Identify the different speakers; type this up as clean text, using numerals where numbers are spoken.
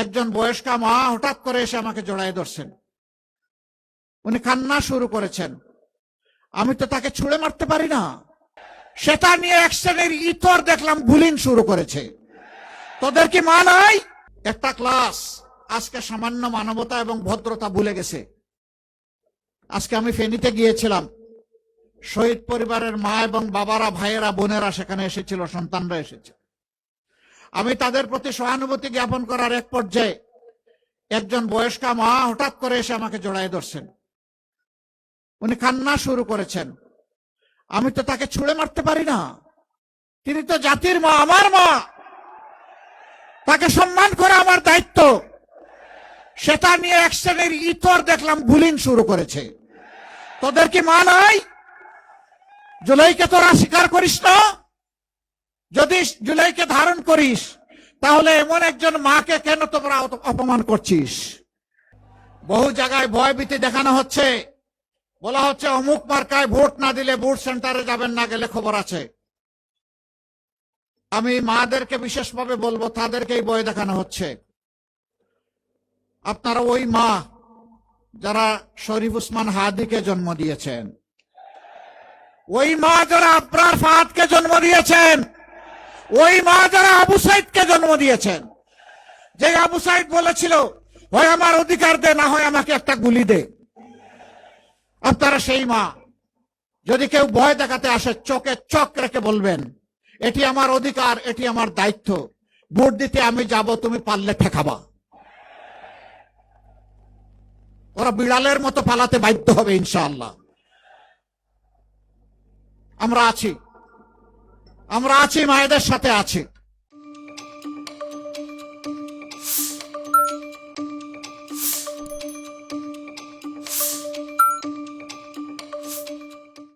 Speaker 1: একজন বয়স্কা মা হঠাৎ করে এসে আমাকে জড়ায় ধরছেন। উনি কান্না শুরু করেছেন। আমি তো তাকে ছুঁড়ে মারতে পারি না। সেটা নিয়ে এক শ্রেণীর ইতর দেখলাম বুলিং শুরু করেছে। তোদের কি মা নাই? একটা ক্লাস আজকে সামান্য মানবতা এবং ভদ্রতা ভুলে গেছে। আজকে আমি ফেনীতে গিয়েছিলাম। শহীদ পরিবারের মা এবং বাবারা, ভাইয়েরা, বোনেরা সেখানে এসেছিল, সন্তানরা এসেছে। আমি তাদের প্রতি সহানুভূতি জ্ঞাপন করার এক পর্যায়ে একজন বয়স্কা মা হঠাৎ করে এসে আমাকে জড়ায় ধরছেন। উনি কান্না শুরু করেছেন। আমি তো তাকে ছুঁড়ে মারতে পারি না। তিনি তো জাতির মা, আমার মা। তাকে সম্মান করা আমার দায়িত্ব। সেটা নিয়ে এক শ্রেণীর ইতর দেখলাম বুলিং শুরু করেছে। তোদের কি মা নাই? জুলাইকে তোরা স্বীকার করিস না? যদি জুলাইকে ধারণ করিস তাহলে এমন একজন মাকে কেন তোমরা অপমান করছিস? বহু জায়গায় ভয়ভীতি দেখানো হচ্ছে। বলা হচ্ছে অমুক মার্কায় ভোট না দিলে ভোট সেন্টারে যাবেন না, গেলে খবর আছে। আমি মাদেরকে বিশেষভাবে বলবো, তাদেরকেই ভয় দেখানো হচ্ছে। আপনারা ওই মা যারা শরীফ উসমান হাদিকে জন্ম দিয়েছেন, ওই মা যারা আবরার ফাহাদকে জন্ম দিয়েছেন, ওই মা যারা আবু সাইদকে জন্ম দিয়েছেন, যে আবু সাইদ বলেছিল হয় আমার অধিকার দে, না হয় আমাকে একটা গুলি দে। আপনারা সেই মা। যদি কেউ ভয় দেখাতে আসে, চোখে চোখ রেখে বলবেন এটি আমার অধিকার, এটি আমার দায়িত্ব, ভোট দিতে আমি যাব, তুমি পারলে ঠেকাবা। ওরা বিড়ালের মতো পালাতে বাধ্য হবে ইনশাআল্লাহ। আমরা আছি, মায়েদের সাথে আছি।